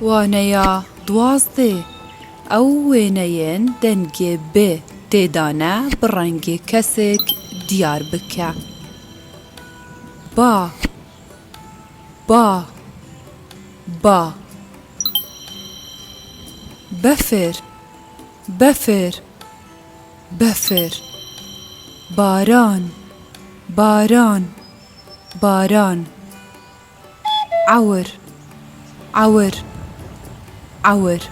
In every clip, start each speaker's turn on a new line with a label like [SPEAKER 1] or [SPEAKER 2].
[SPEAKER 1] وانەیە دوازدێ ئەو وێنەیەن دەنگێ بێ تێدانە بڕەنگێ کەسێک دیار بکە. با با با بەفر بەفر بەفر باران باران باران عور عور عور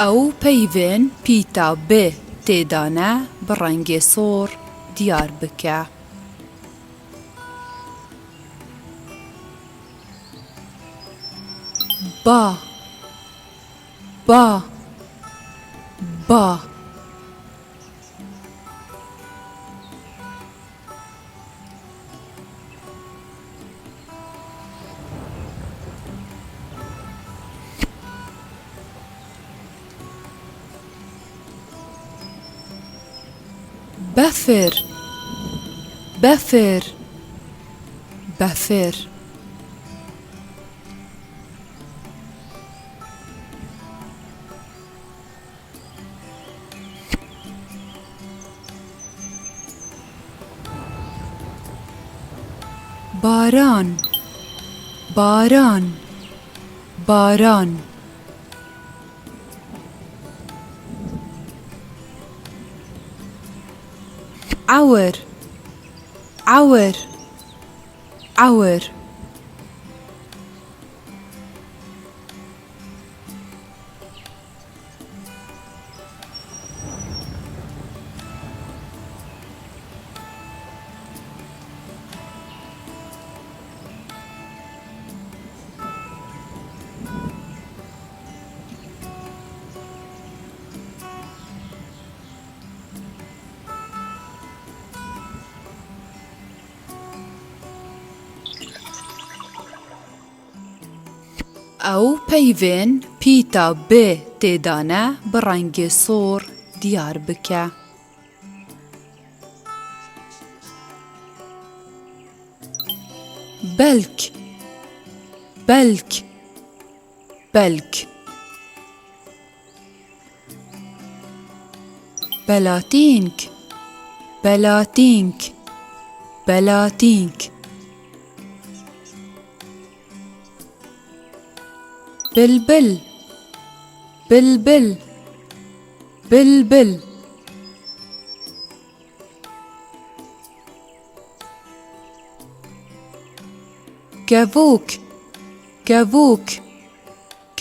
[SPEAKER 1] ئەو پەیڤێن پیتا بێ تێدانە بڕەنگێ سۆڕ دیار بکە. با با با بەفر بەفر بەفر باران باران باران عور عور عور ئەو پەیڤێن پیتا بێ تێدانە بڕەنگێ سۆڕ دیار بکە. بەلک بەلک بەلک بەلاتینک بەلاتینک بەلاتینک بلبل بلبل بلبل گەڤوک گەڤوک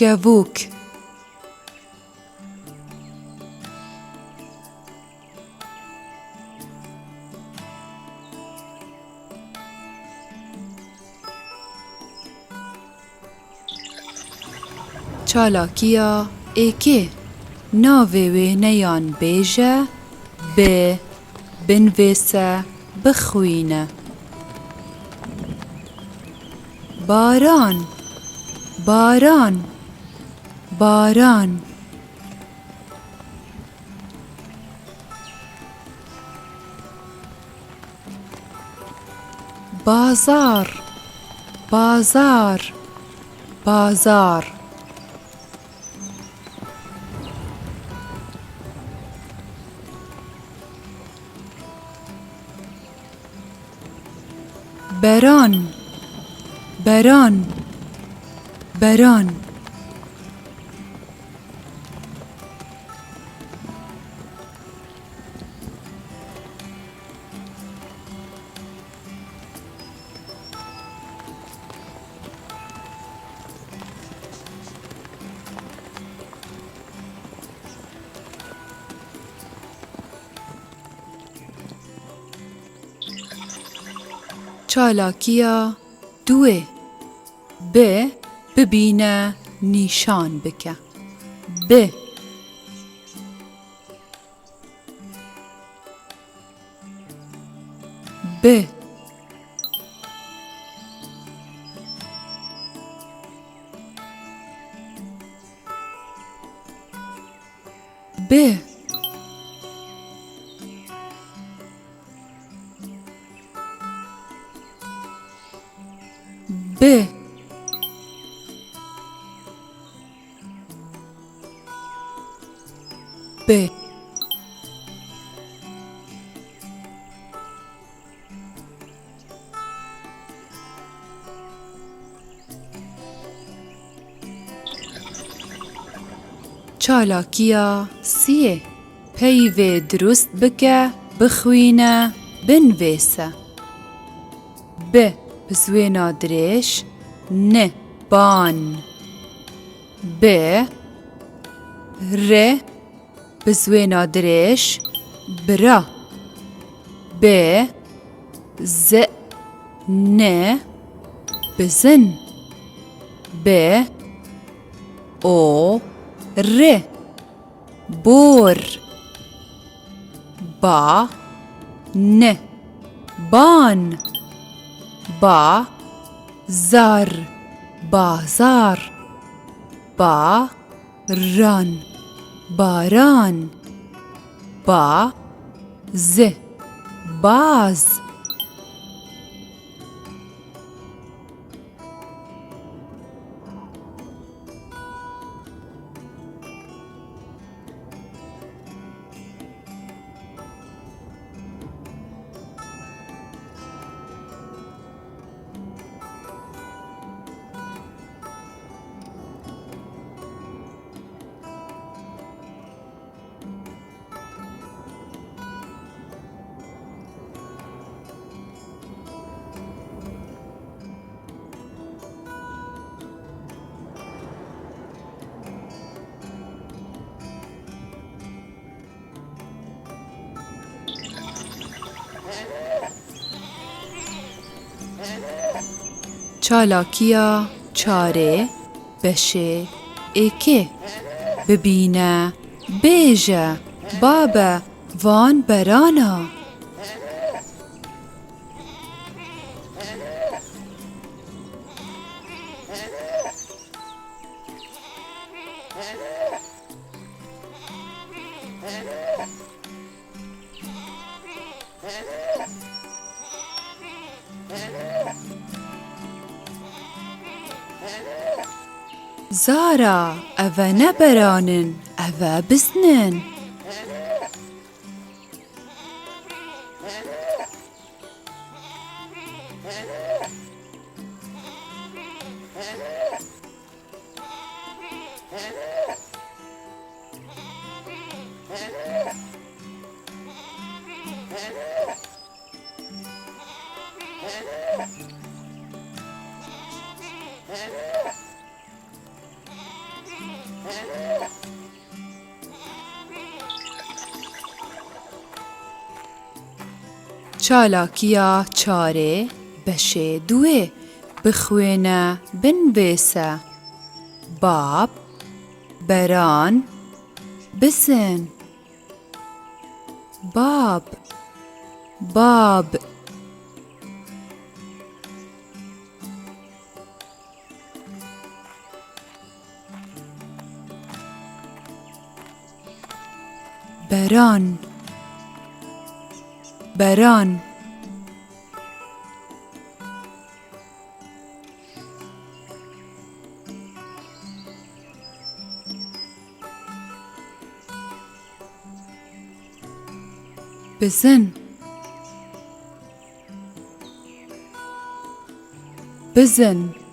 [SPEAKER 1] گەڤوک چالاکیە ئێکێ ناوێ وێنەیان بێژە بێ بنوێسە بخوینە. باران باران باران بازار بازار بازار بەران بەران بەران چالاکیە دوێ بێ ببینە نیشان بکە. بێ بێ ب ب ب چالاکیا سیه پیوه درست بکه بخوینه بنویسه ب بزوینا درش ن بان ب ر بزوینا درش برا ب ز ن بزن ب او ر بور با ن بان با زار بازار با ران باران با ز باز چالاکیا چاره بشه ایکه ببینه بیجه بابا وان برانا زارا أفا نبرانن أفا بسنن چالاکیا چاره بشه دوه بخوینه بنویسه باب بران بسن باب باب بران بران بزن بزن